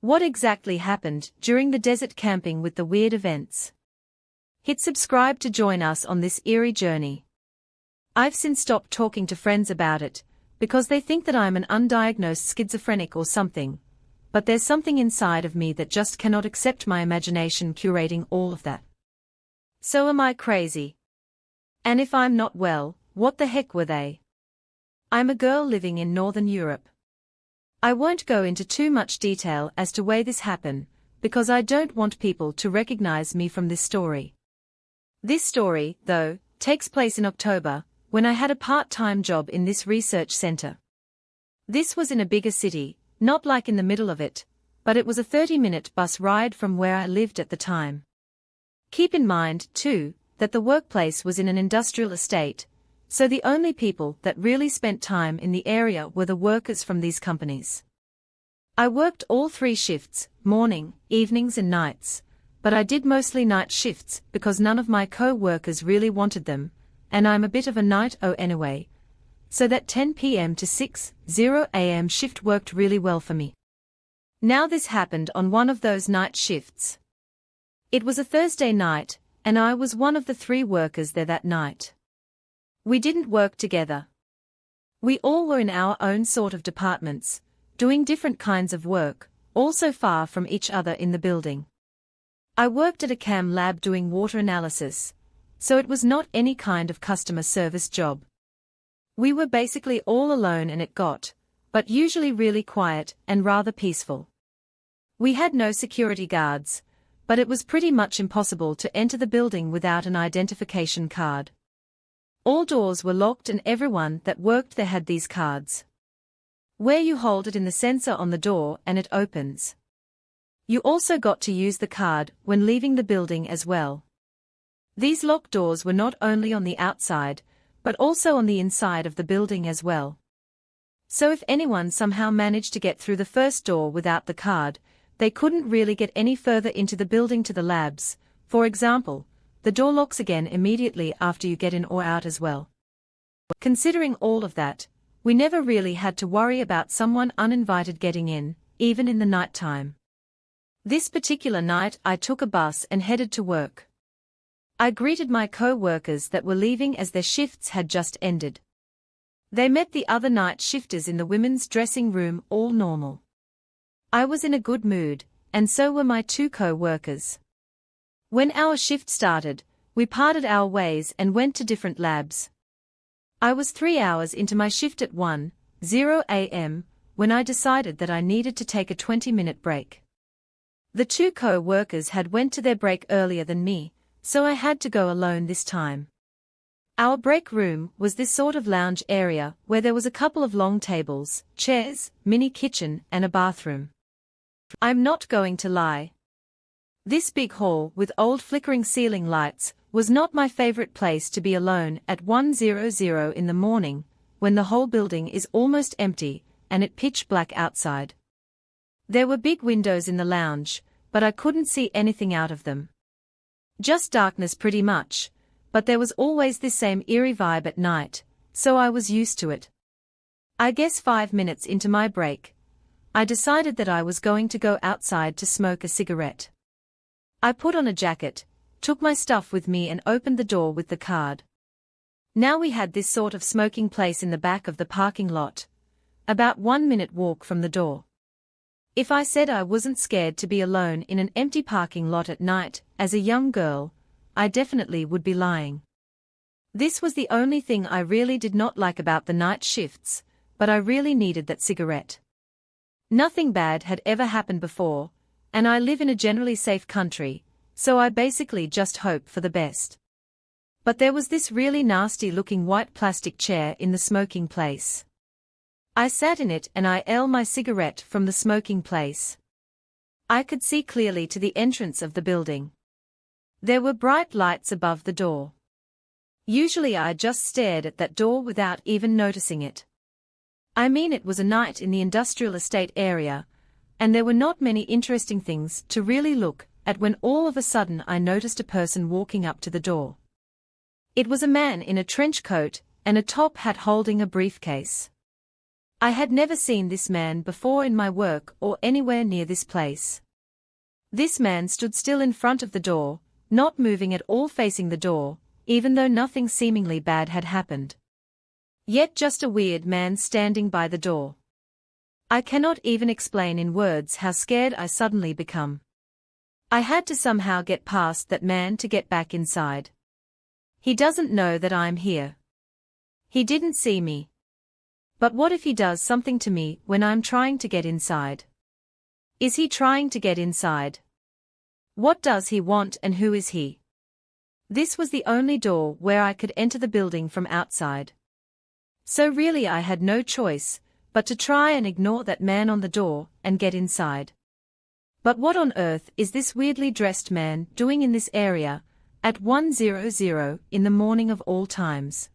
What exactly happened during the desert camping with the weird events? Hit subscribe to join us on this eerie journey. I've since stopped talking to friends about it, because they think that I'm an undiagnosed schizophrenic or something, but there's something inside of me that just cannot accept my imagination curating all of that. So am I crazy? And if I'm not well, what the heck were they? I'm a girl living in Northern Europe. I won't go into too much detail as to why this happened, because I don't want people to recognize me from this story. This story, though, takes place in October, when I had a part-time job in this research center. This was in a bigger city, not like in the middle of it, but it was a 30-minute bus ride from where I lived at the time. Keep in mind, too, that the workplace was in an industrial estate, so the only people that really spent time in the area were the workers from these companies. I worked all 3 shifts, morning, evenings and nights, but I did mostly night shifts because none of my co-workers really wanted them, and I'm a bit of a night owl anyway, so that 10 p.m. to 6:00 a.m. shift worked really well for me. Now this happened on one of those night shifts. It was a Thursday night, and I was one of the 3 workers there that night. We didn't work together. We all were in our own sort of departments, doing different kinds of work, all so far from each other in the building. I worked at a chem lab doing water analysis, so it was not any kind of customer service job. We were basically all alone and it got, but usually really quiet and rather peaceful. We had no security guards, but it was pretty much impossible to enter the building without an identification card. All doors were locked and everyone that worked there had these cards. Where you hold it in the sensor on the door and it opens. You also got to use the card when leaving the building as well. These locked doors were not only on the outside, but also on the inside of the building as well. So if anyone somehow managed to get through the first door without the card, they couldn't really get any further into the building to the labs. For example, the door locks again immediately after you get in or out as well. Considering all of that, we never really had to worry about someone uninvited getting in, even in the night time. This particular night I took a bus and headed to work. I greeted my co-workers that were leaving as their shifts had just ended. They met the other night shifters in the women's dressing room, all normal. I was in a good mood, and so were my 2 co-workers. When our shift started, we parted our ways and went to different labs. I was 3 hours into my shift at 1:00 a.m. when I decided that I needed to take a 20-minute break. The 2 co-workers had went to their break earlier than me, so I had to go alone this time. Our break room was this sort of lounge area where there was a couple of long tables, chairs, mini kitchen and a bathroom. I'm not going to lie. This big hall with old flickering ceiling lights was not my favorite place to be alone at 1:00 in the morning, when the whole building is almost empty and it pitch black outside. There were big windows in the lounge, but I couldn't see anything out of them. Just darkness pretty much, but there was always this same eerie vibe at night, so I was used to it. I guess 5 minutes into my break, I decided that I was going to go outside to smoke a cigarette. I put on a jacket, took my stuff with me and opened the door with the card. Now we had this sort of smoking place in the back of the parking lot, about 1-minute walk from the door. If I said I wasn't scared to be alone in an empty parking lot at night, as a young girl, I definitely would be lying. This was the only thing I really did not like about the night shifts, but I really needed that cigarette. Nothing bad had ever happened before, and I live in a generally safe country, so I basically just hope for the best. But there was this really nasty-looking white plastic chair in the smoking place. I sat in it and I lit my cigarette from the smoking place. I could see clearly to the entrance of the building. There were bright lights above the door. Usually I just stared at that door without even noticing it. I mean, it was a night in the industrial estate area, and there were not many interesting things to really look at when all of a sudden I noticed a person walking up to the door. It was a man in a trench coat and a top hat holding a briefcase. I had never seen this man before in my work or anywhere near this place. This man stood still in front of the door, not moving at all, facing the door, even though nothing seemingly bad had happened. Yet just a weird man standing by the door. I cannot even explain in words how scared I suddenly become. I had to somehow get past that man to get back inside. He doesn't know that I'm here. He didn't see me. But what if he does something to me when I'm trying to get inside? Is he trying to get inside? What does he want and who is he? This was the only door where I could enter the building from outside. So really I had no choice but to try and ignore that man on the door and get inside. But what on earth is this weirdly dressed man doing in this area at 1:00 in the morning of all times?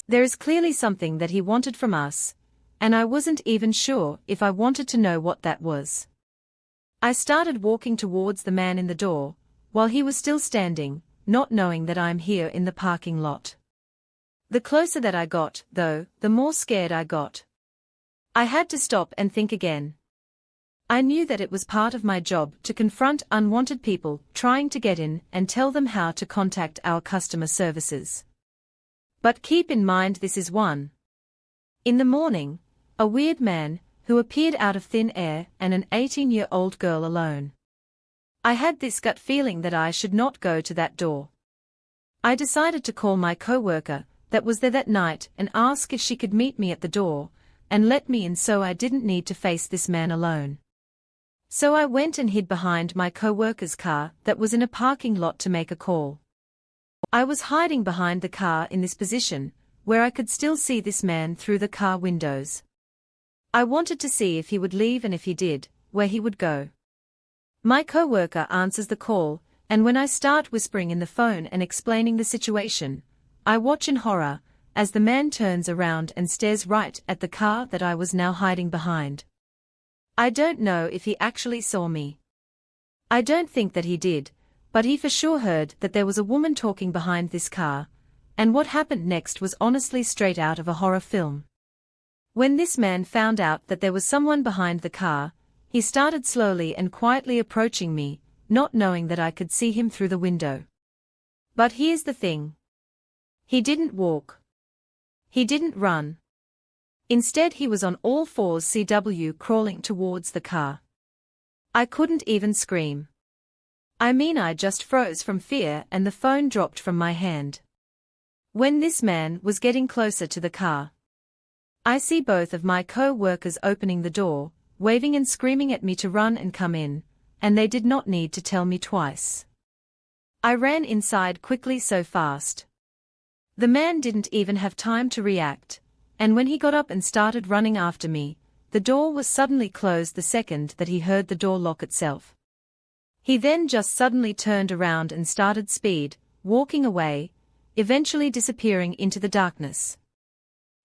There is clearly something that he wanted from us, and I wasn't even sure if I wanted to know what that was. I started walking towards the man in the door, while he was still standing, not knowing that I'm here in the parking lot. The closer that I got, though, the more scared I got. I had to stop and think again. I knew that it was part of my job to confront unwanted people trying to get in and tell them how to contact our customer services. But keep in mind this is one. In the morning, a weird man who appeared out of thin air and an 18-year-old girl alone. I had this gut feeling that I should not go to that door. I decided to call my coworker that was there that night and ask if she could meet me at the door and let me in so I didn't need to face this man alone. So I went and hid behind my coworker's car that was in a parking lot to make a call. I was hiding behind the car in this position, where I could still see this man through the car windows. I wanted to see if he would leave and if he did, where he would go. My coworker answers the call, and when I start whispering in the phone and explaining the situation, I watch in horror as the man turns around and stares right at the car that I was now hiding behind. I don't know if he actually saw me. I don't think that he did, but he for sure heard that there was a woman talking behind this car, and what happened next was honestly straight out of a horror film. When this man found out that there was someone behind the car, he started slowly and quietly approaching me, not knowing that I could see him through the window. But here's the thing. He didn't walk. He didn't run. Instead he was on all fours crawling towards the car. I couldn't even scream. I mean I just froze from fear and the phone dropped from my hand. When this man was getting closer to the car, I see both of my co-workers opening the door, waving and screaming at me to run and come in, and they did not need to tell me twice. I ran inside quickly so fast. The man didn't even have time to react, and when he got up and started running after me, the door was suddenly closed the second that he heard the door lock itself. He then just suddenly turned around and started walking away, eventually disappearing into the darkness.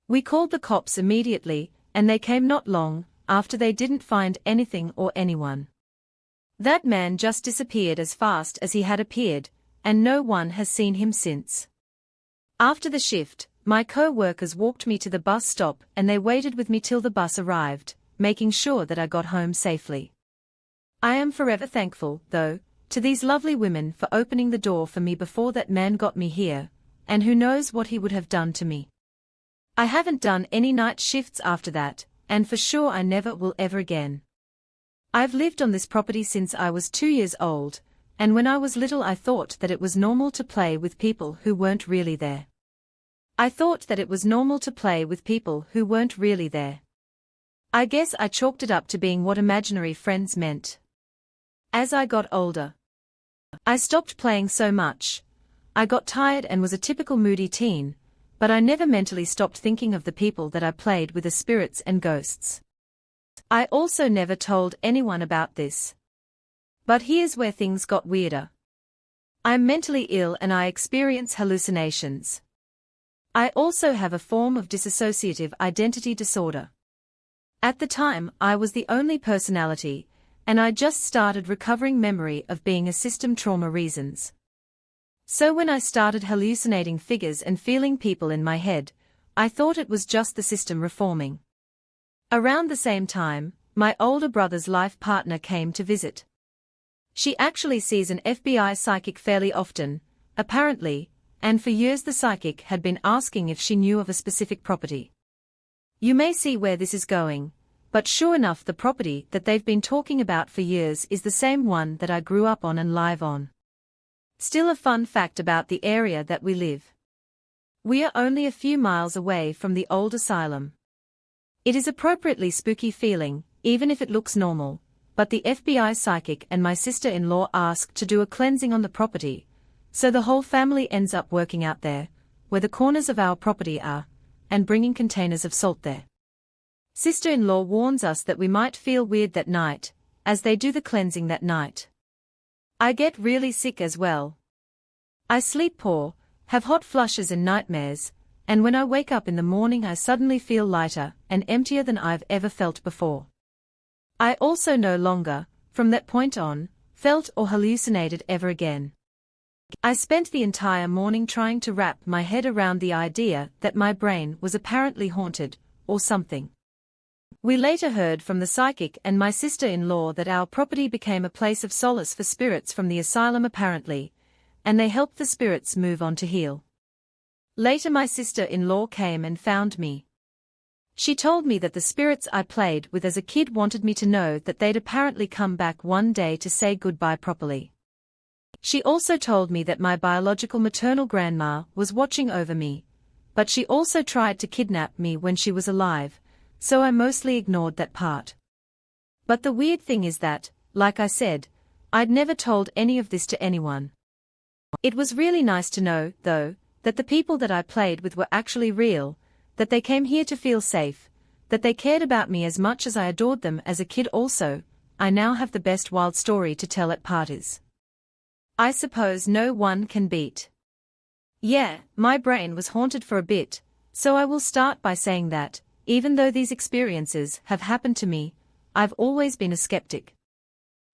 We called the cops immediately, and they came not long after. They didn't find anything or anyone. That man just disappeared as fast as he had appeared, and no one has seen him since. After the shift, my co-workers walked me to the bus stop and they waited with me till the bus arrived, making sure that I got home safely. I am forever thankful, though, to these lovely women for opening the door for me before that man got me here, and who knows what he would have done to me. I haven't done any night shifts after that, and for sure I never will ever again. I've lived on this property since I was 2 years old, and when I was little I thought that it was normal to play with people who weren't really there. I thought that it was normal to play with people who weren't really there. I guess I chalked it up to being what imaginary friends meant. As I got older, I stopped playing so much. I got tired and was a typical moody teen, but I never mentally stopped thinking of the people that I played with as spirits and ghosts. I also never told anyone about this. But here's where things got weirder. I'm mentally ill and I experience hallucinations. I also have a form of dissociative identity disorder. At the time, I was the only personality, and I just started recovering memory of being a system trauma reasons. So when I started hallucinating figures and feeling people in my head, I thought it was just the system reforming. Around the same time, my older brother's life partner came to visit. She actually sees an FBI psychic fairly often, apparently, and for years the psychic had been asking if she knew of a specific property. You may see where this is going, but sure enough the property that they've been talking about for years is the same one that I grew up on and live on. Still a fun fact about the area that we live. We are only a few miles away from the old asylum. It is appropriately spooky feeling, even if it looks normal, but the FBI psychic and my sister-in-law asked to do a cleansing on the property, so the whole family ends up working out there, where the corners of our property are, and bringing containers of salt there. Sister-in-law warns us that we might feel weird that night, as they do the cleansing that night. I get really sick as well. I sleep poor, have hot flushes and nightmares, and when I wake up in the morning I suddenly feel lighter and emptier than I've ever felt before. I also no longer, from that point on, felt or hallucinated ever again. I spent the entire morning trying to wrap my head around the idea that my brain was apparently haunted, or something. We later heard from the psychic and my sister-in-law that our property became a place of solace for spirits from the asylum apparently, and they helped the spirits move on to heal. Later my sister-in-law came and found me. She told me that the spirits I played with as a kid wanted me to know that they'd apparently come back one day to say goodbye properly. She also told me that my biological maternal grandma was watching over me, but she also tried to kidnap me when she was alive, so I mostly ignored that part. But the weird thing is that, like I said, I'd never told any of this to anyone. It was really nice to know, though, that the people that I played with were actually real, that they came here to feel safe, that they cared about me as much as I adored them as a kid also. I now have the best wild story to tell at parties. I suppose no one can beat. Yeah, my brain was haunted for a bit, so I will start by saying that, even though these experiences have happened to me, I've always been a skeptic.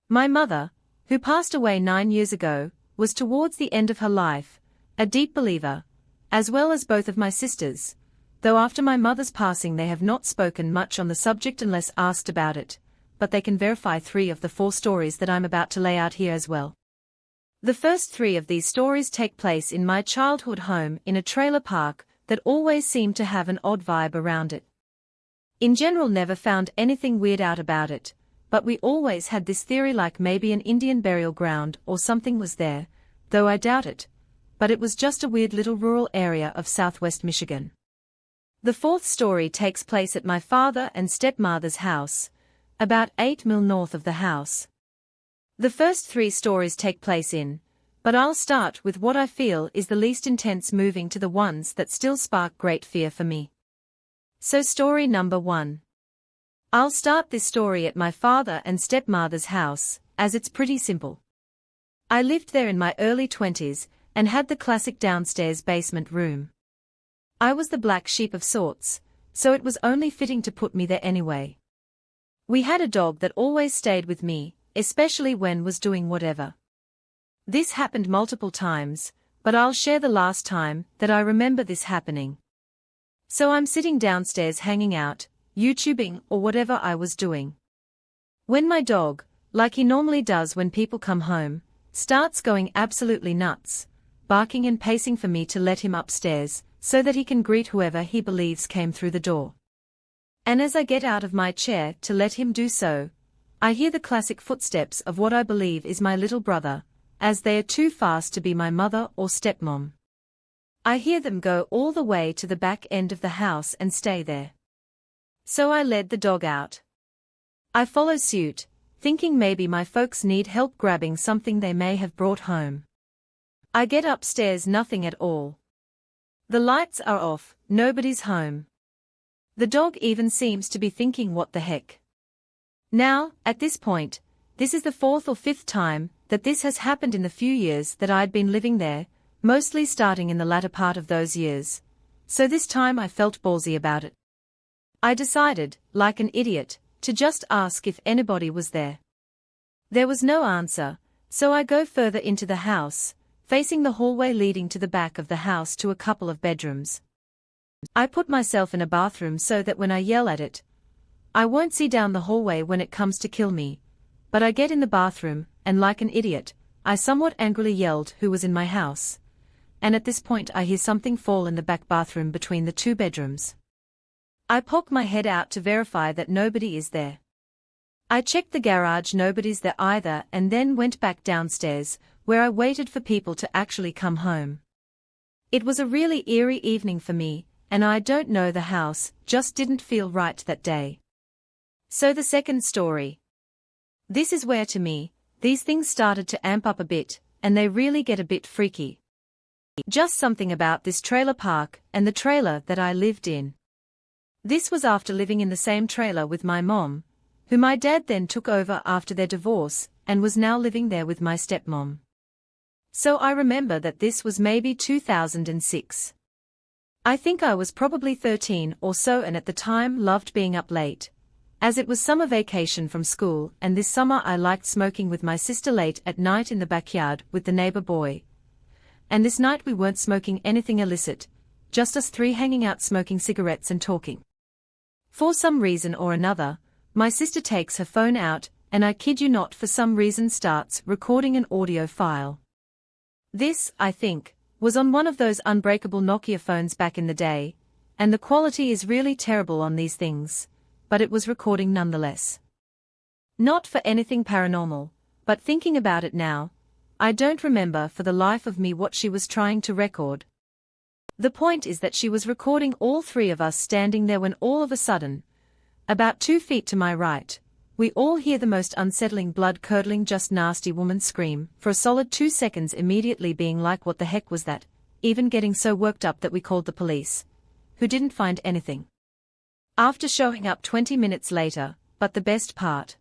My mother, who passed away 9 years ago, was towards the end of her life, a deep believer, as well as both of my sisters, though after my mother's passing they have not spoken much on the subject unless asked about it, but they can verify 3 of the 4 stories that I'm about to lay out here as well. The first 3 of these stories take place in my childhood home in a trailer park that always seemed to have an odd vibe around it. In general never found anything weird out about it, but we always had this theory like maybe an Indian burial ground or something was there, though I doubt it, but it was just a weird little rural area of southwest Michigan. The 4th story takes place at my father and stepmother's house, about 8 miles north of the house. The first 3 stories take place in, but I'll start with what I feel is the least intense, moving to the ones that still spark great fear for me. So story number 1. I'll start this story at my father and stepmother's house, as it's pretty simple. I lived there in my early 20s, and had the classic downstairs basement room. I was the black sheep of sorts, so it was only fitting to put me there anyway. We had a dog that always stayed with me, especially when was doing whatever. This happened multiple times, but I'll share the last time that I remember this happening. So I'm sitting downstairs hanging out, YouTubing or whatever I was doing. When my dog, like he normally does when people come home, starts going absolutely nuts, barking and pacing for me to let him upstairs, so that he can greet whoever he believes came through the door. And as I get out of my chair to let him do so, I hear the classic footsteps of what I believe is my little brother, as they are too fast to be my mother or stepmom. I hear them go all the way to the back end of the house and stay there. So I led the dog out. I follow suit, thinking maybe my folks need help grabbing something they may have brought home. I get upstairs, nothing at all. The lights are off, nobody's home. The dog even seems to be thinking what the heck. Now, at this point, this is the 4th or 5th time that this has happened in the few years that I'd been living there, mostly starting in the latter part of those years, so this time I felt ballsy about it. I decided, like an idiot, to just ask if anybody was there. There was no answer, so I go further into the house, facing the hallway leading to the back of the house to a couple of bedrooms. I put myself in a bathroom so that when I yell at it, I won't see down the hallway when it comes to kill me. But I get in the bathroom, and like an idiot, I somewhat angrily yelled who was in my house. And at this point I hear something fall in the back bathroom between the two bedrooms. I poke my head out to verify that nobody is there. I checked the garage, nobody's there either, and then went back downstairs, where I waited for people to actually come home. It was a really eerie evening for me, and I don't know, the house just didn't feel right that day. So the second story. This is where, to me, these things started to amp up a bit, and they really get a bit freaky. Just something about this trailer park and the trailer that I lived in. This was after living in the same trailer with my mom, who my dad then took over after their divorce, and was now living there with my stepmom. So I remember that this was maybe 2006. I think I was probably 13 or so, and at the time loved being up late, as it was summer vacation from school, and this summer I liked smoking with my sister late at night in the backyard with the neighbor boy. And this night we weren't smoking anything illicit, just us three hanging out smoking cigarettes and talking. For some reason or another, my sister takes her phone out, and I kid you not, for some reason starts recording an audio file. This, I think, was on one of those unbreakable Nokia phones back in the day, and the quality is really terrible on these things, but it was recording nonetheless. Not for anything paranormal, but thinking about it now, I don't remember for the life of me what she was trying to record. The point is that she was recording all three of us standing there when all of a sudden, about 2 feet to my right, we all hear the most unsettling, blood-curdling, just nasty woman scream for a solid 2 seconds, immediately being like, what the heck was that? Even getting so worked up that we called the police, who didn't find anything. After showing up 20 minutes later, but the best part.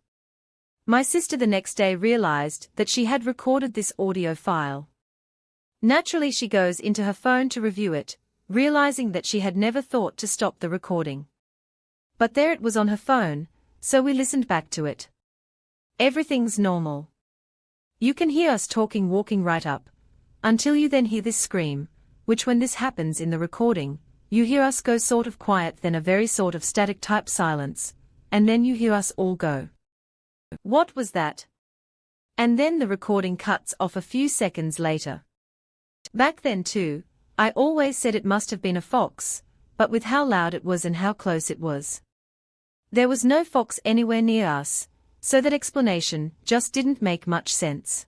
My sister the next day realized that she had recorded this audio file. Naturally she goes into her phone to review it, realizing that she had never thought to stop the recording. But there it was on her phone, so we listened back to it. Everything's normal. You can hear us talking, walking right up, until you then hear this scream, which when this happens in the recording, you hear us go sort of quiet, then a very sort of static type silence, and then you hear us all go, "What was that?" And then the recording cuts off a few seconds later. Back then too, I always said it must have been a fox, but with how loud it was and how close it was. There was no fox anywhere near us, so that explanation just didn't make much sense.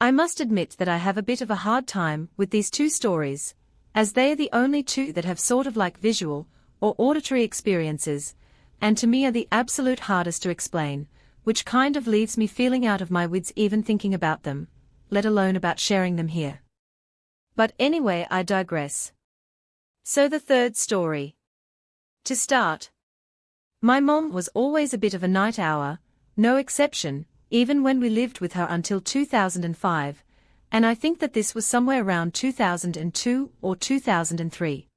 I must admit that I have a bit of a hard time with these two stories, as they are the only two that have sort of like visual or auditory experiences, and to me are the absolute hardest to explain, which kind of leaves me feeling out of my wits even thinking about them, let alone about sharing them here. But anyway, I digress. So the third story. To start, my mom was always a bit of a night owl, no exception, even when we lived with her until 2005, and I think that this was somewhere around 2002 or 2003.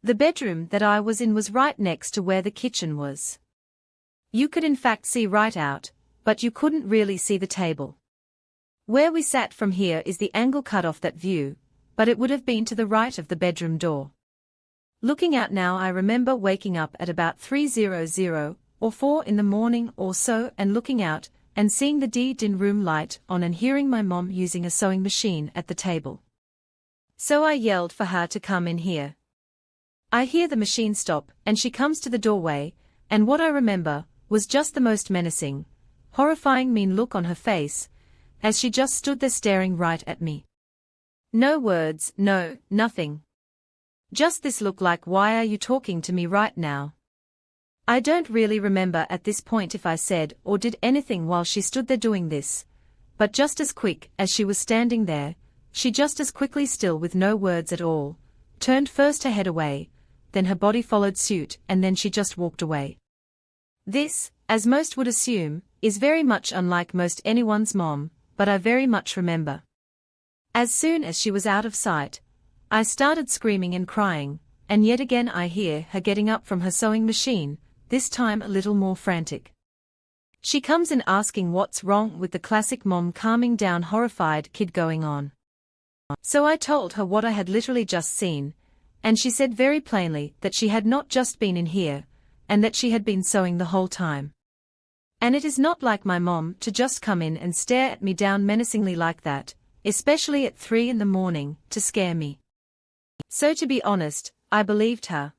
The bedroom that I was in was right next to where the kitchen was. You could in fact see right out, but you couldn't really see the table. Where we sat from here is the angle cut off that view, but it would have been to the right of the bedroom door. Looking out now, I remember waking up at about 3:00 or 4 in the morning or so and looking out and seeing the din room light on and hearing my mom using a sewing machine at the table. So I yelled for her to come in here. I hear the machine stop and she comes to the doorway, and what I remember was just the most menacing, horrifying, mean look on her face, as she just stood there staring right at me. No words, no, nothing. Just this look like, why are you talking to me right now? I don't really remember at this point if I said or did anything while she stood there doing this, but just as quick as she was standing there, she just as quickly, still with no words at all, turned first her head away, then her body followed suit, and then she just walked away. This, as most would assume, is very much unlike most anyone's mom, but I very much remember. As soon as she was out of sight, I started screaming and crying, and yet again I hear her getting up from her sewing machine, this time a little more frantic. She comes in asking what's wrong, with the classic mom calming down horrified kid going on. So I told her what I had literally just seen, and she said very plainly that she had not just been in here, and that she had been sewing the whole time. And it is not like my mom to just come in and stare at me down menacingly like that, especially at 3 in the morning, to scare me. So to be honest, I believed her.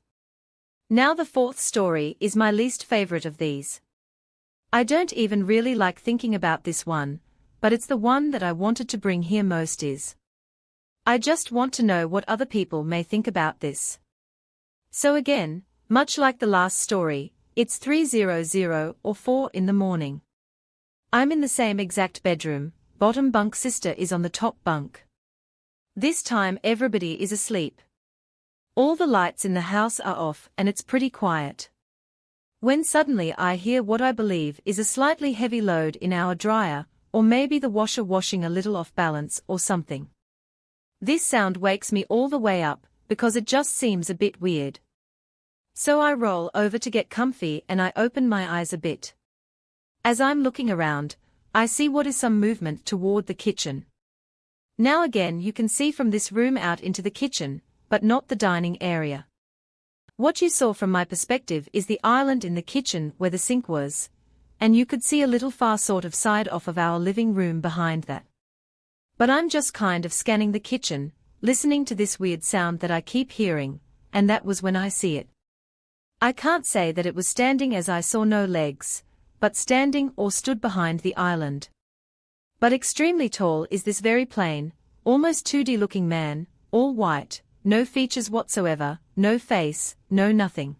Now the fourth story is my least favorite of these. I don't even really like thinking about this one, but it's the one that I wanted to bring here most is. I just want to know what other people may think about this. So again, much like the last story, it's 3:00 or 4 in the morning. I'm in the same exact bedroom, bottom bunk sister is on the top bunk. This time everybody is asleep. All the lights in the house are off and it's pretty quiet. When suddenly I hear what I believe is a slightly heavy load in our dryer, or maybe the washer washing a little off balance or something. This sound wakes me all the way up, because it just seems a bit weird. So I roll over to get comfy and I open my eyes a bit. As I'm looking around, I see what is some movement toward the kitchen. Now again you can see from this room out into the kitchen, but not the dining area. What you saw from my perspective is the island in the kitchen where the sink was, and you could see a little far sort of side off of our living room behind that. But I'm just kind of scanning the kitchen, listening to this weird sound that I keep hearing, and that was when I see it. I can't say that it was standing as I saw no legs, but standing or stood behind the island. But extremely tall is this very plain, almost 2D looking man, all white, no features whatsoever, no face, no nothing.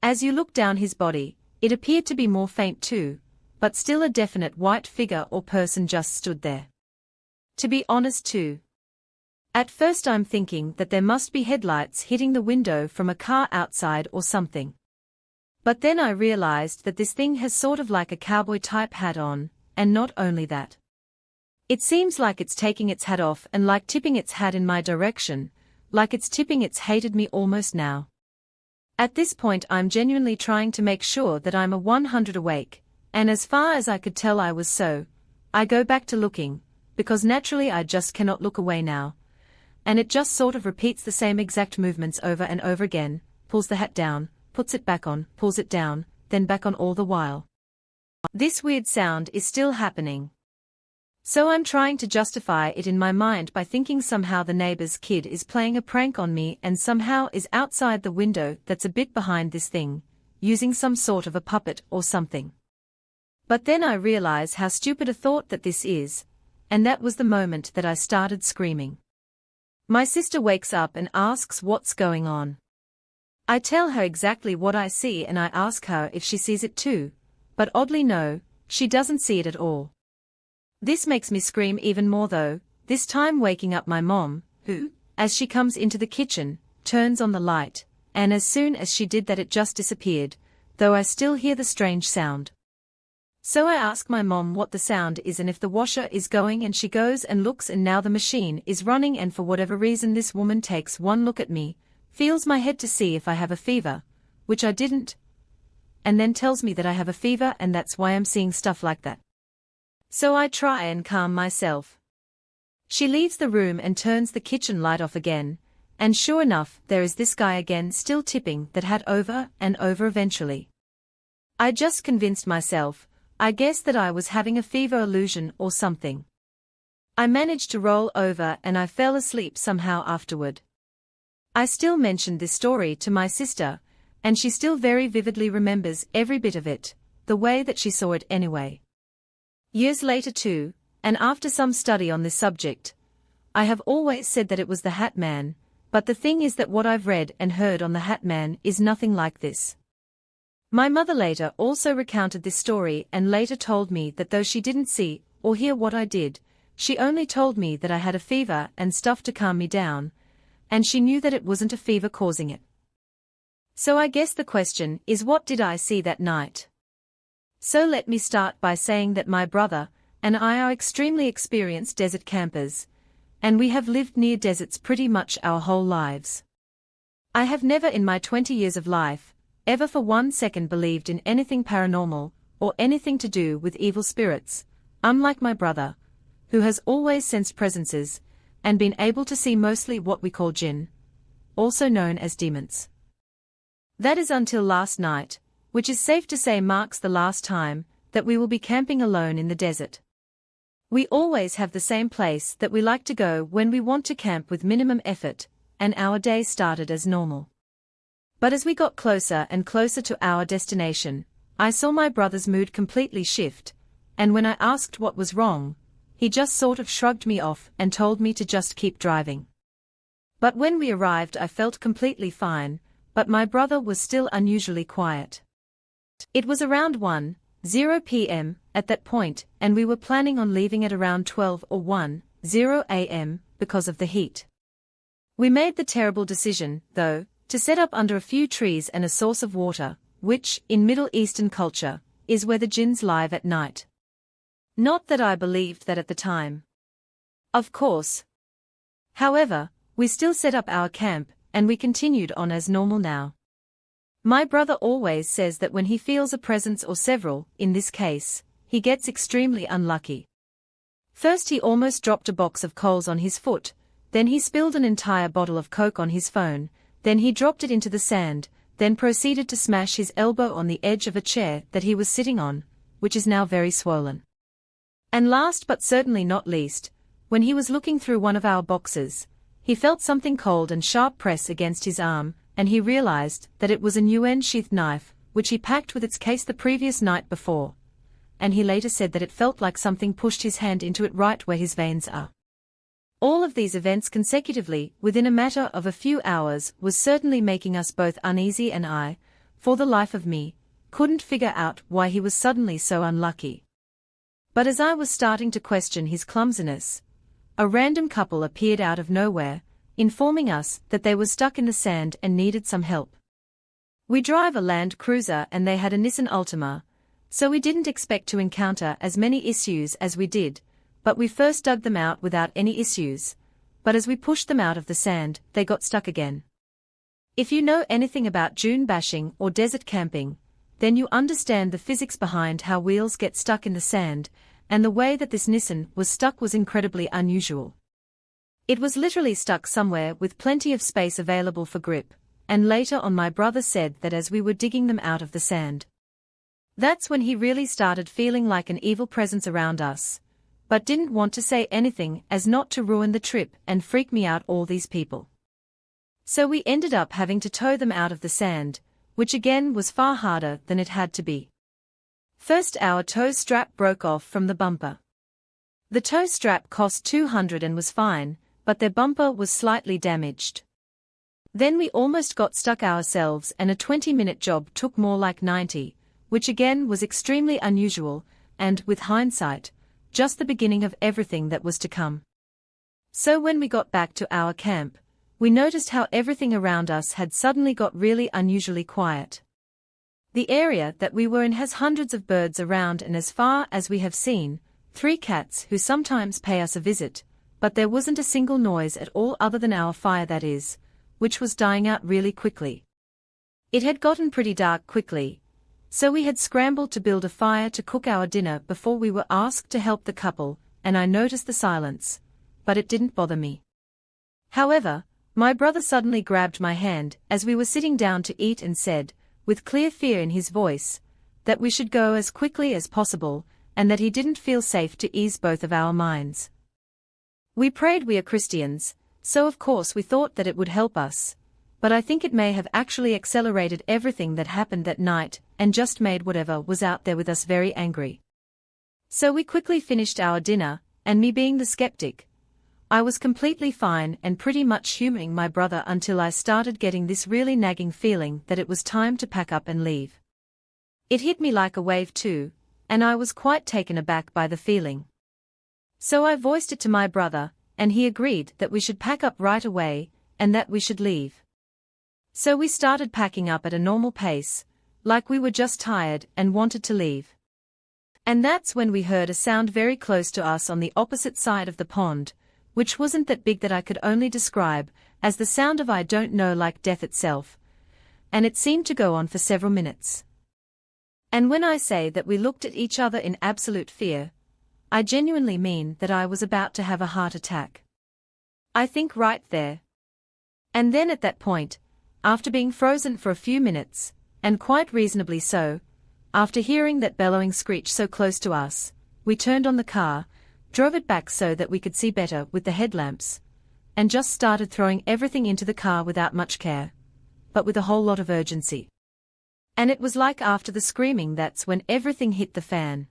As you look down his body, it appeared to be more faint too, but still a definite white figure or person just stood there. To be honest too. At first I'm thinking that there must be headlights hitting the window from a car outside or something. But then I realized that this thing has sort of like a cowboy type hat on, and not only that. It seems like it's taking its hat off and like tipping its hat in my direction, like it's tipping its hated me almost now. At this point I'm genuinely trying to make sure that I'm a 100 awake, and as far as I could tell I was so. I go back to looking, because naturally I just cannot look away now. And it just sort of repeats the same exact movements over and over again, pulls the hat down, puts it back on, pulls it down, then back on all the while. This weird sound is still happening. So I'm trying to justify it in my mind by thinking somehow the neighbor's kid is playing a prank on me and somehow is outside the window that's a bit behind this thing, using some sort of a puppet or something. But then I realize how stupid a thought that this is, and that was the moment that I started screaming. My sister wakes up and asks what's going on. I tell her exactly what I see and I ask her if she sees it too, but oddly no, she doesn't see it at all. This makes me scream even more though, this time waking up my mom, who, as she comes into the kitchen, turns on the light, and as soon as she did that it just disappeared, though I still hear the strange sound. So I ask my mom what the sound is and if the washer is going, and she goes and looks and now the machine is running, and for whatever reason this woman takes one look at me, feels my head to see if I have a fever, which I didn't, and then tells me that I have a fever and that's why I'm seeing stuff like that. So I try and calm myself. She leaves the room and turns the kitchen light off again, and sure enough there is this guy again still tipping that hat over and over eventually. I just convinced myself, I guess, that I was having a fever illusion or something. I managed to roll over and I fell asleep somehow afterward. I still mentioned this story to my sister, and she still very vividly remembers every bit of it, the way that she saw it anyway. Years later too, and after some study on this subject, I have always said that it was the Hat Man, but the thing is that what I've read and heard on the Hat Man is nothing like this. My mother later also recounted this story and later told me that though she didn't see or hear what I did, she only told me that I had a fever and stuff to calm me down, and she knew that it wasn't a fever causing it. So I guess the question is, what did I see that night? So let me start by saying that my brother and I are extremely experienced desert campers, and we have lived near deserts pretty much our whole lives. I have never in my 20 years of life ever for 1 second believed in anything paranormal or anything to do with evil spirits, unlike my brother, who has always sensed presences and been able to see mostly what we call jinn, also known as demons. That is until last night, which is safe to say marks the last time that we will be camping alone in the desert. We always have the same place that we like to go when we want to camp with minimum effort, and our day started as normal. But as we got closer and closer to our destination, I saw my brother's mood completely shift, and when I asked what was wrong, he just sort of shrugged me off and told me to just keep driving. But when we arrived I felt completely fine, but my brother was still unusually quiet. It was around 1:00 p.m. at that point, and we were planning on leaving at around 12 or 1:00 a.m. because of the heat. We made the terrible decision, though, to set up under a few trees and a source of water, which, in Middle Eastern culture, is where the jinns live at night. Not that I believed that at the time. Of course. However, we still set up our camp, and we continued on as normal now. My brother always says that when he feels a presence or several, in this case, he gets extremely unlucky. First he almost dropped a box of coals on his foot, then he spilled an entire bottle of Coke on his phone, then he dropped it into the sand, then proceeded to smash his elbow on the edge of a chair that he was sitting on, which is now very swollen. And last but certainly not least, when he was looking through one of our boxes, he felt something cold and sharp press against his arm, and he realized that it was a Nguyen sheath knife, which he packed with its case the previous night before, and he later said that it felt like something pushed his hand into it right where his veins are. All of these events consecutively, within a matter of a few hours, was certainly making us both uneasy, and I, for the life of me, couldn't figure out why he was suddenly so unlucky. But as I was starting to question his clumsiness, a random couple appeared out of nowhere, informing us that they were stuck in the sand and needed some help. We drive a Land Cruiser and they had a Nissan Altima, so we didn't expect to encounter as many issues as we did, but we first dug them out without any issues, but as we pushed them out of the sand, they got stuck again. If you know anything about dune bashing or desert camping, then you understand the physics behind how wheels get stuck in the sand, and the way that this Nissan was stuck was incredibly unusual. It was literally stuck somewhere with plenty of space available for grip, and later on my brother said that as we were digging them out of the sand, that's when he really started feeling like an evil presence around us, but didn't want to say anything as not to ruin the trip and freak me out all these people. So we ended up having to tow them out of the sand, which again was far harder than it had to be. First our tow strap broke off from the bumper. The tow strap cost $200 and was fine, but their bumper was slightly damaged. Then we almost got stuck ourselves and a 20-minute job took more like 90, which again was extremely unusual, and, with hindsight, just the beginning of everything that was to come. So when we got back to our camp, we noticed how everything around us had suddenly got really unusually quiet. The area that we were in has hundreds of birds around, and as far as we have seen, 3 cats who sometimes pay us a visit, but there wasn't a single noise at all other than our fire, that is, which was dying out really quickly. It had gotten pretty dark quickly, so we had scrambled to build a fire to cook our dinner before we were asked to help the couple, and I noticed the silence, but it didn't bother me. However, my brother suddenly grabbed my hand as we were sitting down to eat and said, with clear fear in his voice, that we should go as quickly as possible, and that he didn't feel safe, to ease both of our minds. We prayed. We are Christians, so of course we thought that it would help us, but I think it may have actually accelerated everything that happened that night, and just made whatever was out there with us very angry. So we quickly finished our dinner, and me being the skeptic, I was completely fine and pretty much humoring my brother until I started getting this really nagging feeling that it was time to pack up and leave. It hit me like a wave too, and I was quite taken aback by the feeling. So I voiced it to my brother, and he agreed that we should pack up right away, and that we should leave. So we started packing up at a normal pace, like we were just tired and wanted to leave. And that's when we heard a sound very close to us on the opposite side of the pond, which wasn't that big, that I could only describe as the sound of I don't know, like death itself, and it seemed to go on for several minutes. And when I say that we looked at each other in absolute fear, I genuinely mean that I was about to have a heart attack. I think right there. And then at that point, after being frozen for a few minutes, and quite reasonably so, after hearing that bellowing screech so close to us, we turned on the car, drove it back so that we could see better with the headlamps, and just started throwing everything into the car without much care, but with a whole lot of urgency. And it was like after the screaming that's when everything hit the fan.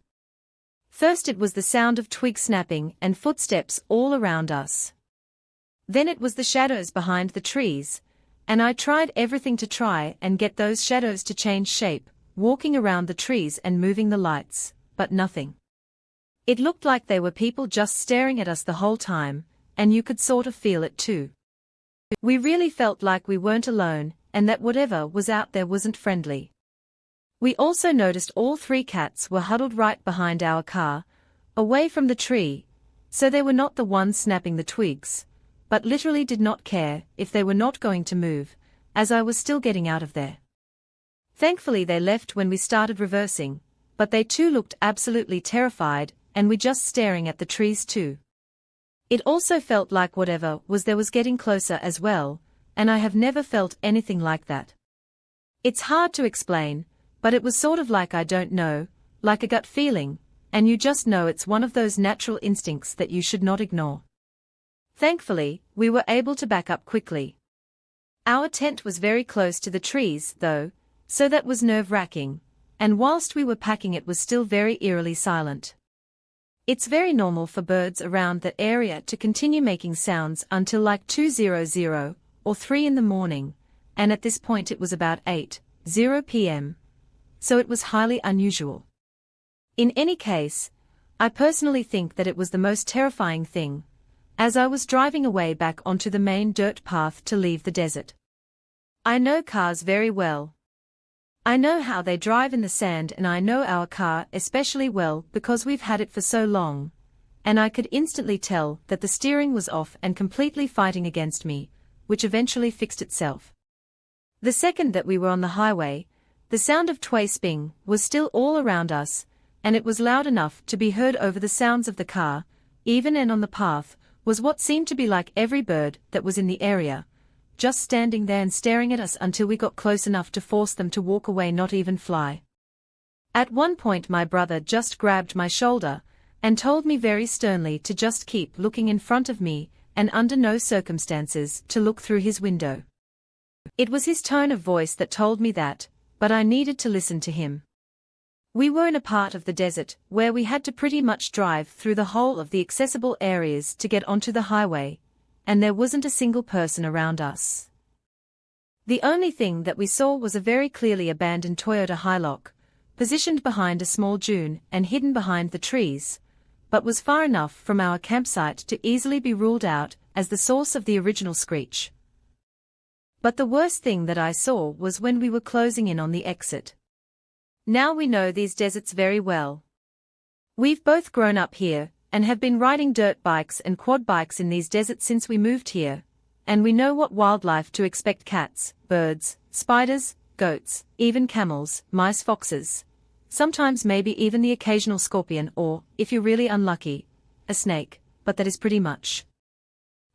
First it was the sound of twigs snapping and footsteps all around us. Then it was the shadows behind the trees, and I tried everything to try and get those shadows to change shape, walking around the trees and moving the lights, but nothing. It looked like they were people just staring at us the whole time, and you could sort of feel it too. We really felt like we weren't alone, and that whatever was out there wasn't friendly. We also noticed all 3 cats were huddled right behind our car, away from the tree, so they were not the ones snapping the twigs, but literally did not care if they were not going to move, as I was still getting out of there. Thankfully they left when we started reversing, but they too looked absolutely terrified, and we just staring at the trees too. It also felt like whatever was there was getting closer as well, and I have never felt anything like that. It's hard to explain, but it was sort of like I don't know, like a gut feeling, and you just know it's one of those natural instincts that you should not ignore. Thankfully, we were able to back up quickly. Our tent was very close to the trees, though, so that was nerve-wracking, and whilst we were packing it was still very eerily silent. It's very normal for birds around that area to continue making sounds until like 2:00 or 3 in the morning, and at this point it was about 8:00 p.m., so it was highly unusual. In any case, I personally think that it was the most terrifying thing, as I was driving away back onto the main dirt path to leave the desert. I know cars very well. I know how they drive in the sand, and I know our car especially well because we've had it for so long, and I could instantly tell that the steering was off and completely fighting against me, which eventually fixed itself. The second that we were on the highway, the sound of tway-sping was still all around us, and it was loud enough to be heard over the sounds of the car, even, and on the path was what seemed to be like every bird that was in the area, just standing there and staring at us until we got close enough to force them to walk away, not even fly. At one point my brother just grabbed my shoulder and told me very sternly to just keep looking in front of me and under no circumstances to look through his window. It was his tone of voice that told me that, but I needed to listen to him. We were in a part of the desert where we had to pretty much drive through the whole of the accessible areas to get onto the highway, and there wasn't a single person around us. The only thing that we saw was a very clearly abandoned Toyota Hilux, positioned behind a small dune and hidden behind the trees, but was far enough from our campsite to easily be ruled out as the source of the original screech. But the worst thing that I saw was when we were closing in on the exit. Now we know these deserts very well. We've both grown up here, and have been riding dirt bikes and quad bikes in these deserts since we moved here, and we know what wildlife to expect: cats, birds, spiders, goats, even camels, mice, foxes, sometimes maybe even the occasional scorpion or, if you're really unlucky, a snake, but that is pretty much.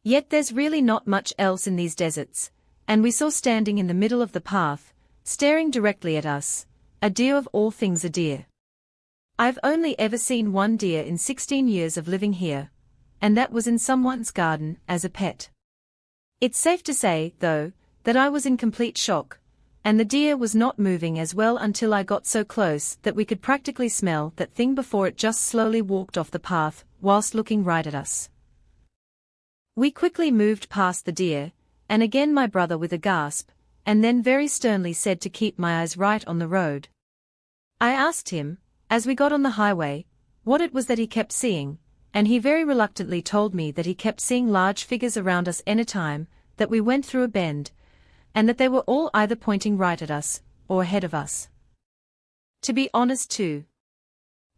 Yet there's really not much else in these deserts, and we saw standing in the middle of the path, staring directly at us, a deer, of all things a deer. I've only ever seen one deer in 16 years of living here, and that was in someone's garden as a pet. It's safe to say, though, that I was in complete shock, and the deer was not moving as well until I got so close that we could practically smell that thing before it just slowly walked off the path whilst looking right at us. We quickly moved past the deer, and again my brother with a gasp, and then very sternly said to keep my eyes right on the road. I asked him, as we got on the highway, what it was that he kept seeing, and he very reluctantly told me that he kept seeing large figures around us anytime that we went through a bend, and that they were all either pointing right at us, or ahead of us. To be honest too,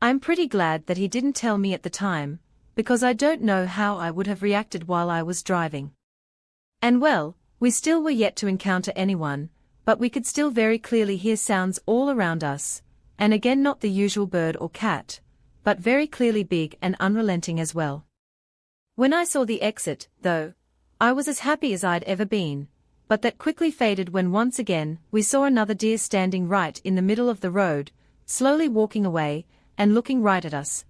I'm pretty glad that he didn't tell me at the time, because I don't know how I would have reacted while I was driving. And well, we still were yet to encounter anyone, but we could still very clearly hear sounds all around us, and again not the usual bird or cat, but very clearly big and unrelenting as well. When I saw the exit, though, I was as happy as I'd ever been, but that quickly faded when once again we saw another deer standing right in the middle of the road, slowly walking away, and looking right at us.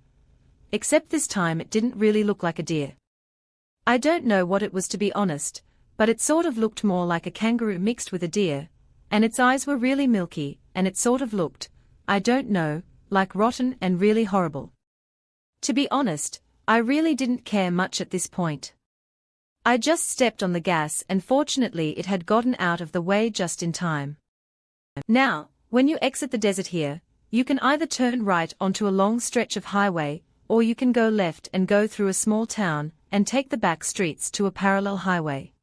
Except this time it didn't really look like a deer. I don't know what it was, to be honest, but it sort of looked more like a kangaroo mixed with a deer, and its eyes were really milky, and it sort of looked, I don't know, like rotten and really horrible. To be honest, I really didn't care much at this point. I just stepped on the gas, and fortunately it had gotten out of the way just in time. Now, when you exit the desert here, you can either turn right onto a long stretch of highway, or you can go left and go through a small town and take the back streets to a parallel highway.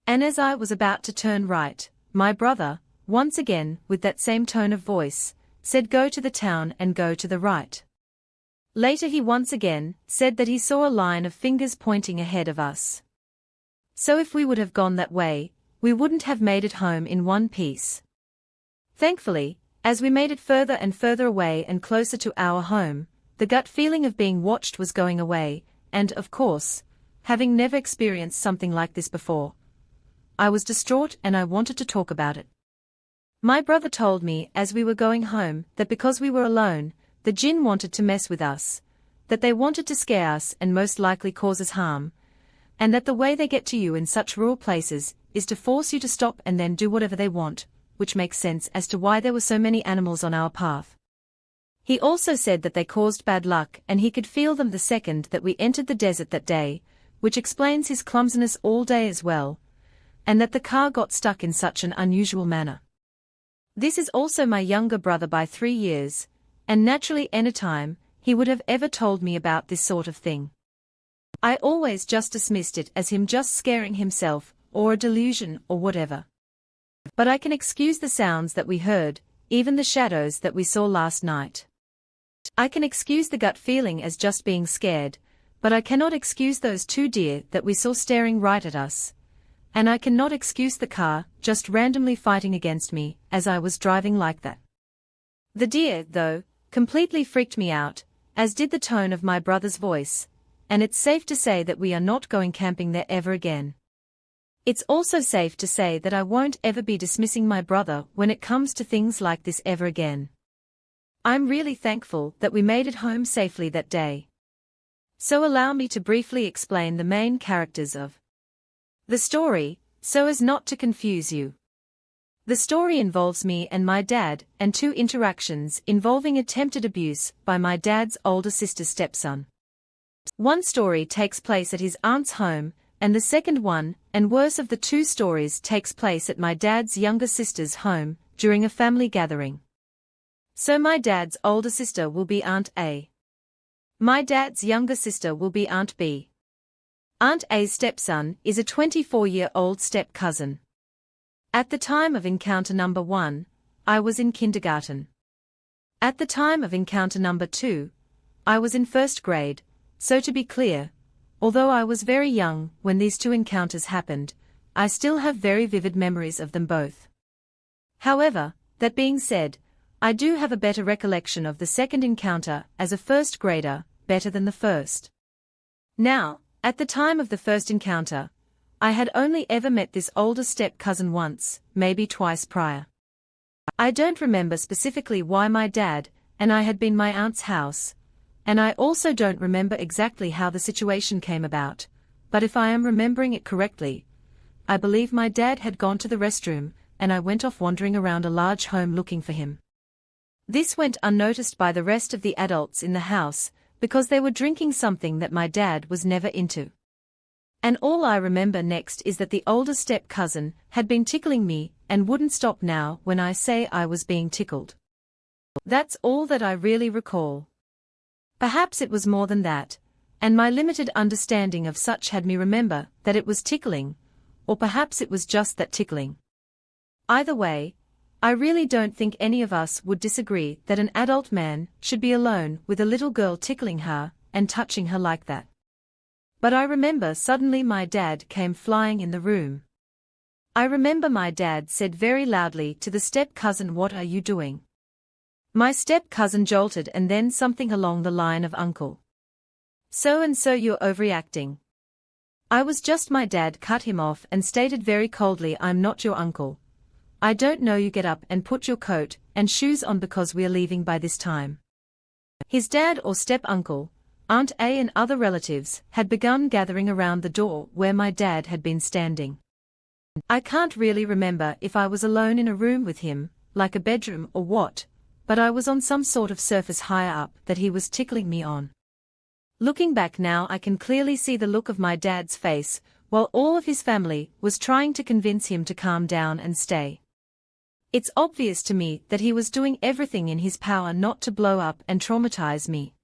And as I was about to turn right, my brother, once again with that same tone of voice, said go to the town and go to the right. Later he once again said that he saw a line of fingers pointing ahead of us. So if we would have gone that way, we wouldn't have made it home in one piece. Thankfully, as we made it further and further away and closer to our home, the gut feeling of being watched was going away, and of course, having never experienced something like this before, I was distraught and I wanted to talk about it. My brother told me as we were going home that because we were alone, the jinn wanted to mess with us, that they wanted to scare us and most likely cause us harm, and that the way they get to you in such rural places is to force you to stop and then do whatever they want, which makes sense as to why there were so many animals on our path. He also said that they caused bad luck and he could feel them the second that we entered the desert that day, which explains his clumsiness all day as well, and that the car got stuck in such an unusual manner. This is also my younger brother by 3 years, and naturally anytime he would have ever told me about this sort of thing, I always just dismissed it as him just scaring himself, or a delusion or whatever. But I can excuse the sounds that we heard, even the shadows that we saw last night. I can excuse the gut feeling as just being scared, but I cannot excuse those 2 deer that we saw staring right at us. And I cannot excuse the car just randomly fighting against me as I was driving like that. The deer, though, completely freaked me out, as did the tone of my brother's voice, and it's safe to say that we are not going camping there ever again. It's also safe to say that I won't ever be dismissing my brother when it comes to things like this ever again. I'm really thankful that we made it home safely that day. So allow me to briefly explain the main characters of the story, so as not to confuse you. The story involves me and my dad, and 2 interactions involving attempted abuse by my dad's older sister's stepson. One story takes place at his aunt's home, and the second one, and worse of the 2 stories, takes place at my dad's younger sister's home, during a family gathering. So my dad's older sister will be Aunt A. My dad's younger sister will be Aunt B. Aunt A's stepson is a 24-year-old step-cousin. At the time of encounter number 1, I was in kindergarten. At the time of encounter number 2, I was in 1st grade, so to be clear, although I was very young when these 2 encounters happened, I still have very vivid memories of them both. However, that being said, I do have a better recollection of the second encounter as a 1st grader, better than the first. Now, at the time of the first encounter, I had only ever met this older step-cousin once, maybe twice prior. I don't remember specifically why my dad and I had been my aunt's house, and I also don't remember exactly how the situation came about, but if I am remembering it correctly, I believe my dad had gone to the restroom, and I went off wandering around a large home looking for him. This went unnoticed by the rest of the adults in the house, because they were drinking something that my dad was never into. And all I remember next is that the older step-cousin had been tickling me and wouldn't stop now when I say I was being tickled. That's all that I really recall. Perhaps it was more than that, and my limited understanding of such had me remember that it was tickling, or perhaps it was just that tickling. Either way, I really don't think any of us would disagree that an adult man should be alone with a little girl tickling her and touching her like that. But I remember suddenly my dad came flying in the room. I remember my dad said very loudly to the step-cousin, "What are you doing?" My step-cousin jolted and then something along the line of, "Uncle. So and so, you're overreacting." I was just my dad cut him off and stated very coldly, I'm not your uncle. I don't know you, get up and put your coat and shoes on because we are leaving by this time. His dad or step-uncle, Aunt A and other relatives had begun gathering around the door where my dad had been standing. I can't really remember if I was alone in a room with him, like a bedroom or what, but I was on some sort of surface higher up that he was tickling me on. Looking back now, I can clearly see the look of my dad's face, while all of his family was trying to convince him to calm down and stay. It's obvious to me that he was doing everything in his power not to blow up and traumatize me.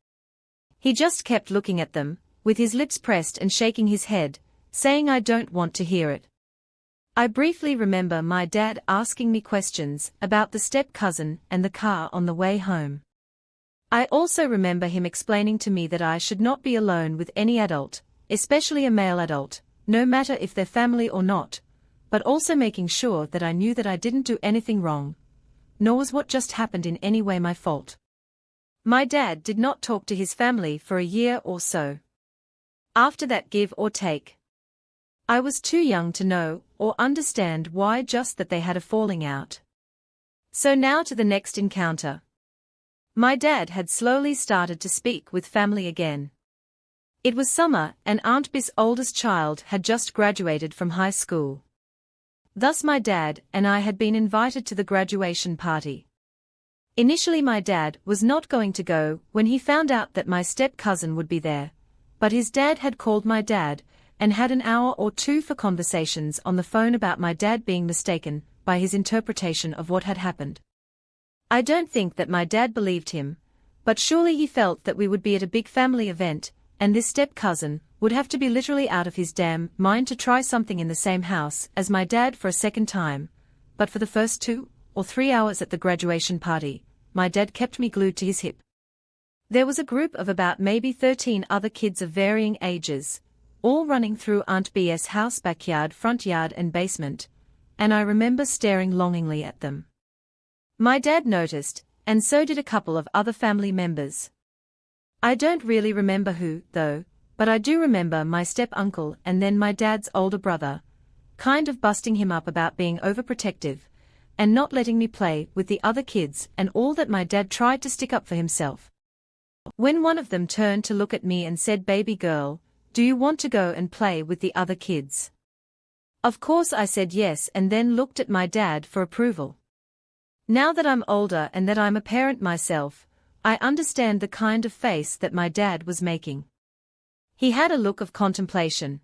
He just kept looking at them, with his lips pressed and shaking his head, saying I don't want to hear it. I briefly remember my dad asking me questions about the step-cousin and the car on the way home. I also remember him explaining to me that I should not be alone with any adult, especially a male adult, no matter if they're family or not, but also making sure that I knew that I didn't do anything wrong, nor was what just happened in any way my fault. My dad did not talk to his family for a year or so. After that give or take. I was too young to know or understand why, just that they had a falling out. So now to the next encounter. My dad had slowly started to speak with family again. It was summer and Aunt B's oldest child had just graduated from high school. Thus my dad and I had been invited to the graduation party. Initially my dad was not going to go when he found out that my step-cousin would be there, but his dad had called my dad and had an hour or two for conversations on the phone about my dad being mistaken by his interpretation of what had happened. I don't think that my dad believed him, but surely he felt that we would be at a big family event, and this step-cousin would have to be literally out of his damn mind to try something in the same house as my dad for a second time, but for the first 2 or 3 hours at the graduation party, my dad kept me glued to his hip. There was a group of about maybe 13 other kids of varying ages, all running through Aunt B's house backyard, front yard and basement, and I remember staring longingly at them. My dad noticed, and so did a couple of other family members. I don't really remember who, though, but I do remember my step-uncle and then my dad's older brother, kind of busting him up about being overprotective, and not letting me play with the other kids and all that my dad tried to stick up for himself. When one of them turned to look at me and said, "Baby girl, do you want to go and play with the other kids?" Of course I said yes and then looked at my dad for approval. Now that I'm older and that I'm a parent myself, I understand the kind of face that my dad was making. He had a look of contemplation.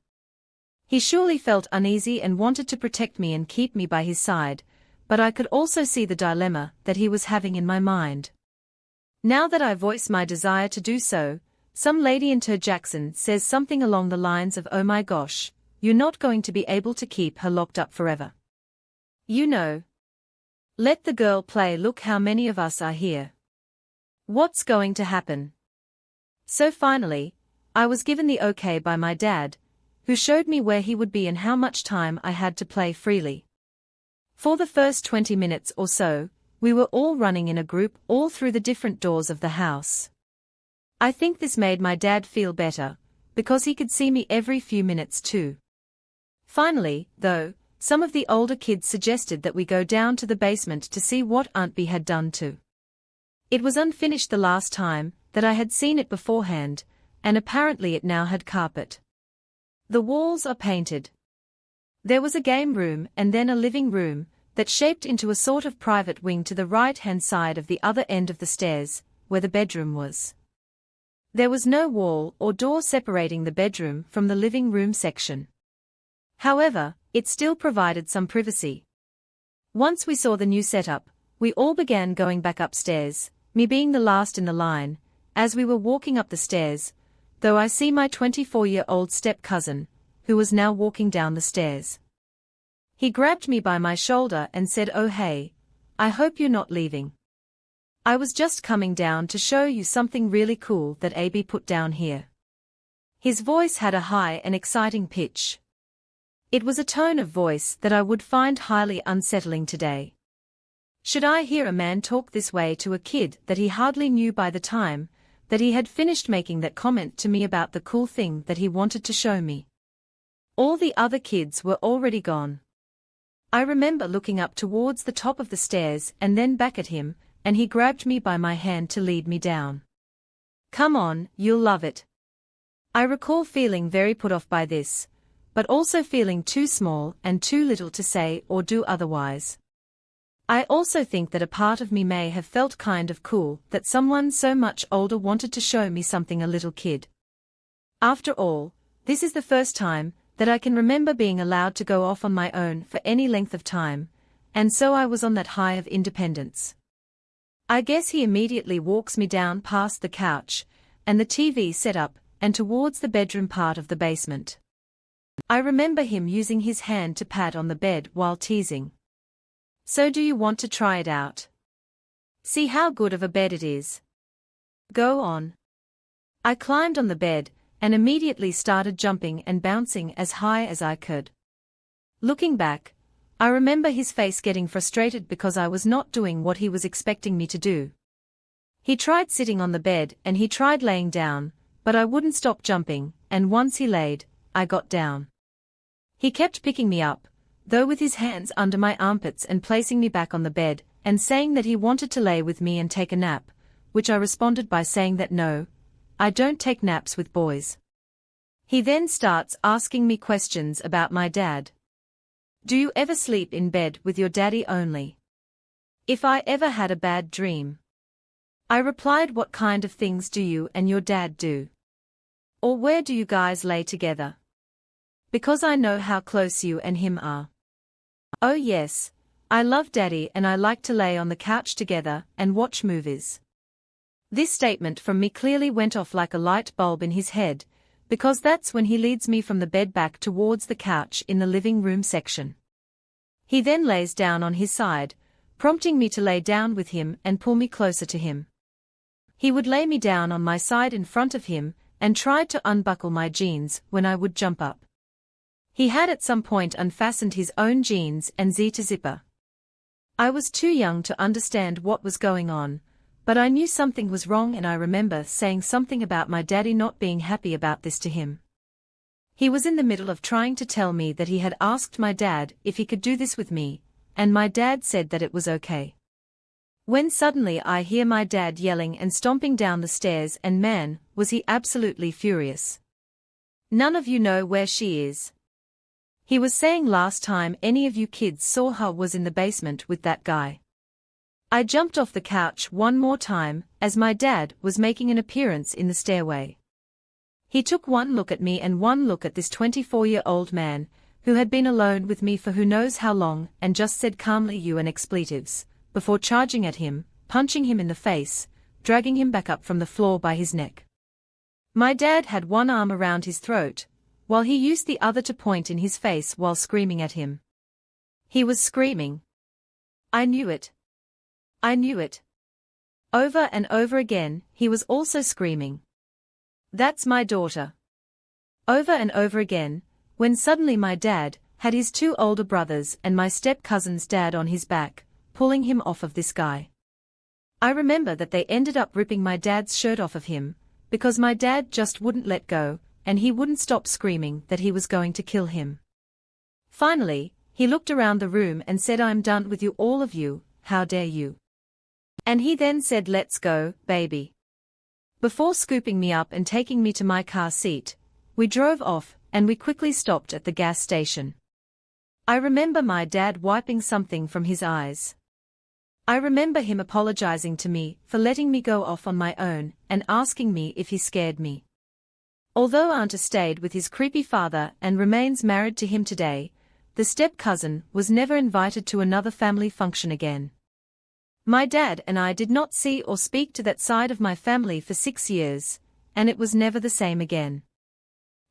He surely felt uneasy and wanted to protect me and keep me by his side, but I could also see the dilemma that he was having in my mind. Now that I voice my desire to do so, some lady in Ter Jackson says something along the lines of, "Oh my gosh, you're not going to be able to keep her locked up forever. You know. Let the girl play, look how many of us are here. What's going to happen?" So finally, I was given the okay by my dad, who showed me where he would be and how much time I had to play freely. For the first 20 minutes or so, we were all running in a group all through the different doors of the house. I think this made my dad feel better, because he could see me every few minutes too. Finally, though, some of the older kids suggested that we go down to the basement to see what Aunt B had done too. It was unfinished the last time that I had seen it beforehand, and apparently it now had carpet. The walls are painted. There was a game room and then a living room that shaped into a sort of private wing to the right-hand side of the other end of the stairs, where the bedroom was. There was no wall or door separating the bedroom from the living room section. However, it still provided some privacy. Once we saw the new setup, we all began going back upstairs, me being the last in the line. As we were walking up the stairs, though, I see my 24-year-old step-cousin, who was now walking down the stairs. He grabbed me by my shoulder and said, "Oh hey, I hope you're not leaving. I was just coming down to show you something really cool that AB put down here." His voice had a high and exciting pitch. It was a tone of voice that I would find highly unsettling today. Should I hear a man talk this way to a kid that he hardly knew by the time that he had finished making that comment to me about the cool thing that he wanted to show me? All the other kids were already gone. I remember looking up towards the top of the stairs and then back at him, and he grabbed me by my hand to lead me down. "Come on, you'll love it." I recall feeling very put off by this, but also feeling too small and too little to say or do otherwise. I also think that a part of me may have felt kind of cool that someone so much older wanted to show me something a little kid. After all, this is the first time that I can remember being allowed to go off on my own for any length of time, and so I was on that high of independence. I guess he immediately walks me down past the couch, and the TV set up, and towards the bedroom part of the basement. I remember him using his hand to pat on the bed while teasing. "So do you want to try it out? See how good of a bed it is. Go on." I climbed on the bed, and immediately started jumping and bouncing as high as I could. Looking back, I remember his face getting frustrated because I was not doing what he was expecting me to do. He tried sitting on the bed and he tried laying down, but I wouldn't stop jumping, and once he laid, I got down. He kept picking me up, though with his hands under my armpits and placing me back on the bed, and saying that he wanted to lay with me and take a nap, which I responded by saying that no, I don't take naps with boys. He then starts asking me questions about my dad. "Do you ever sleep in bed with your daddy only? If I ever had a bad dream?" I replied, "What kind of things do you and your dad do? Or where do you guys lay together? Because I know how close you and him are." "Oh yes, I love daddy and I like to lay on the couch together and watch movies." This statement from me clearly went off like a light bulb in his head, because that's when he leads me from the bed back towards the couch in the living room section. He then lays down on his side, prompting me to lay down with him and pull me closer to him. He would lay me down on my side in front of him, and tried to unbuckle my jeans when I would jump up. He had at some point unfastened his own jeans and zipped a zipper. I was too young to understand what was going on, but I knew something was wrong, and I remember saying something about my daddy not being happy about this to him. He was in the middle of trying to tell me that he had asked my dad if he could do this with me, and my dad said that it was okay. When suddenly I hear my dad yelling and stomping down the stairs, and man, was he absolutely furious. "None of you know where she is," he was saying. "Last time any of you kids saw her was in the basement with that guy." I jumped off the couch one more time, as my dad was making an appearance in the stairway. He took one look at me and one look at this 24-year-old man, who had been alone with me for who knows how long, and just said calmly, "You," and expletives, before charging at him, punching him in the face, dragging him back up from the floor by his neck. My dad had one arm around his throat, while he used the other to point in his face while screaming at him. He was screaming. I knew it. I knew it. Over and over again, he was also screaming, "That's my daughter." Over and over again, when suddenly my dad had his two older brothers and my step-cousin's dad on his back, pulling him off of this guy. I remember that they ended up ripping my dad's shirt off of him, because my dad just wouldn't let go, and he wouldn't stop screaming that he was going to kill him. Finally, he looked around the room and said, "I'm done with you, all of you, how dare you?" And he then said, "Let's go, baby." Before scooping me up and taking me to my car seat, we drove off, and we quickly stopped at the gas station. I remember my dad wiping something from his eyes. I remember him apologizing to me for letting me go off on my own and asking me if he scared me. Although Auntie stayed with his creepy father and remains married to him today, the step-cousin was never invited to another family function again. My dad and I did not see or speak to that side of my family for 6 years, and it was never the same again.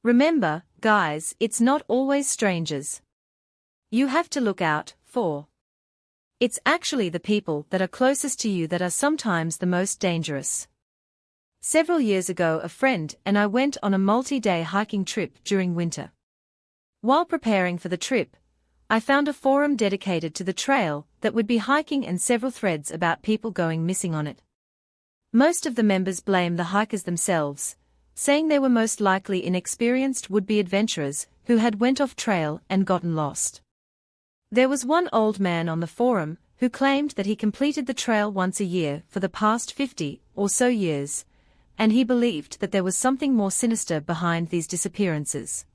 Remember, guys, it's not always strangers you have to look out for. It's actually the people that are closest to you that are sometimes the most dangerous. Several years ago, a friend and I went on a multi-day hiking trip during winter. While preparing for the trip, I found a forum dedicated to the trail that would be hiking and several threads about people going missing on it. Most of the members blame the hikers themselves, saying they were most likely inexperienced would-be adventurers who had went off trail and gotten lost. There was one old man on the forum who claimed that he completed the trail once a year for the past 50 or so years, and he believed that there was something more sinister behind these disappearances.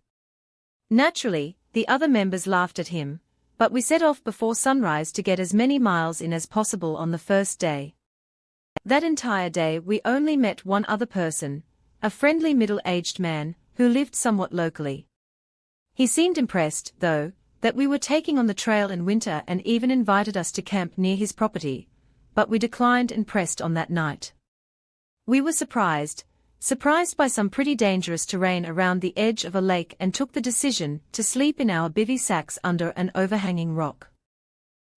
Naturally, the other members laughed at him, but we set off before sunrise to get as many miles in as possible on the first day. That entire day we only met one other person, a friendly middle-aged man, who lived somewhat locally. He seemed impressed, though, that we were taking on the trail in winter and even invited us to camp near his property, but we declined and pressed on that night. We were surprised by some pretty dangerous terrain around the edge of a lake and took the decision to sleep in our bivy sacks under an overhanging rock.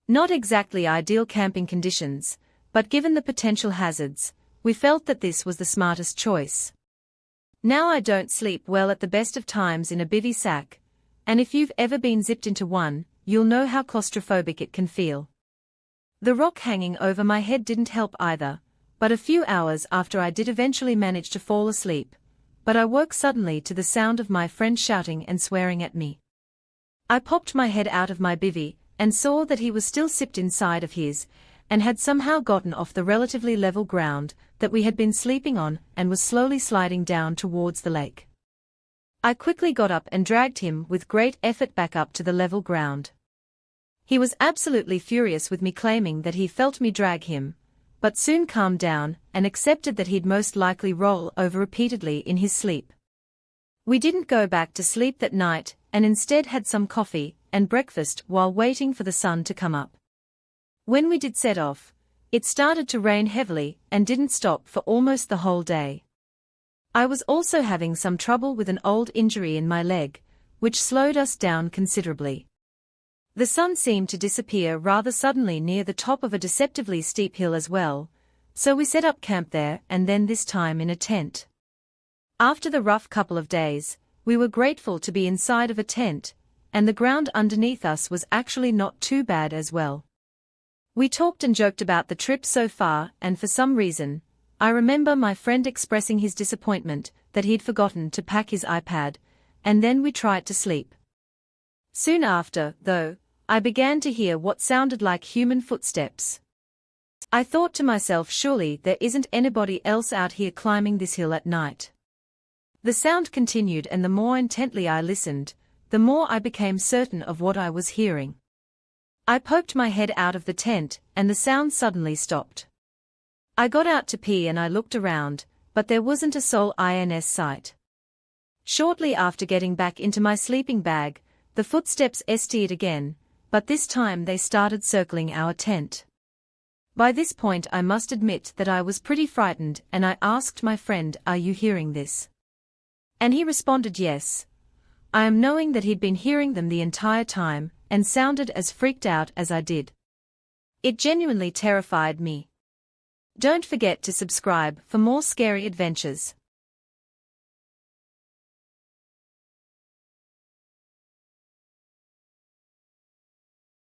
Not exactly ideal camping conditions, but given the potential hazards, we felt that this was the smartest choice. Now I don't sleep well at the best of times in a bivy sack, and if you've ever been zipped into one, you'll know how claustrophobic it can feel. The rock hanging over my head didn't help either, but a few hours after I did eventually manage to fall asleep, but I woke suddenly to the sound of my friend shouting and swearing at me. I popped my head out of my bivy, and saw that he was still sipped inside of his, and had somehow gotten off the relatively level ground that we had been sleeping on and was slowly sliding down towards the lake. I quickly got up and dragged him with great effort back up to the level ground. He was absolutely furious with me, claiming that he felt me drag him, but soon calmed down and accepted that he'd most likely roll over repeatedly in his sleep. We didn't go back to sleep that night and instead had some coffee and breakfast while waiting for the sun to come up. When we did set off, it started to rain heavily and didn't stop for almost the whole day. I was also having some trouble with an old injury in my leg, which slowed us down considerably. The sun seemed to disappear rather suddenly near the top of a deceptively steep hill as well, so we set up camp there, and then this time in a tent. After the rough couple of days, we were grateful to be inside of a tent, and the ground underneath us was actually not too bad as well. We talked and joked about the trip so far, and for some reason, I remember my friend expressing his disappointment that he'd forgotten to pack his iPad, and then we tried to sleep. Soon after, though, I began to hear what sounded like human footsteps. I thought to myself, surely there isn't anybody else out here climbing this hill at night. The sound continued, and the more intently I listened, the more I became certain of what I was hearing. I poked my head out of the tent, and the sound suddenly stopped. I got out to pee and I looked around, but there wasn't a soul in sight. Shortly after getting back into my sleeping bag, the footsteps ST'd again, but this time they started circling our tent. By this point I must admit that I was pretty frightened, and I asked my friend, "Are you hearing this?" And he responded yes. I am knowing that he'd been hearing them the entire time, and sounded as freaked out as I did. It genuinely terrified me. Don't forget to subscribe for more scary adventures.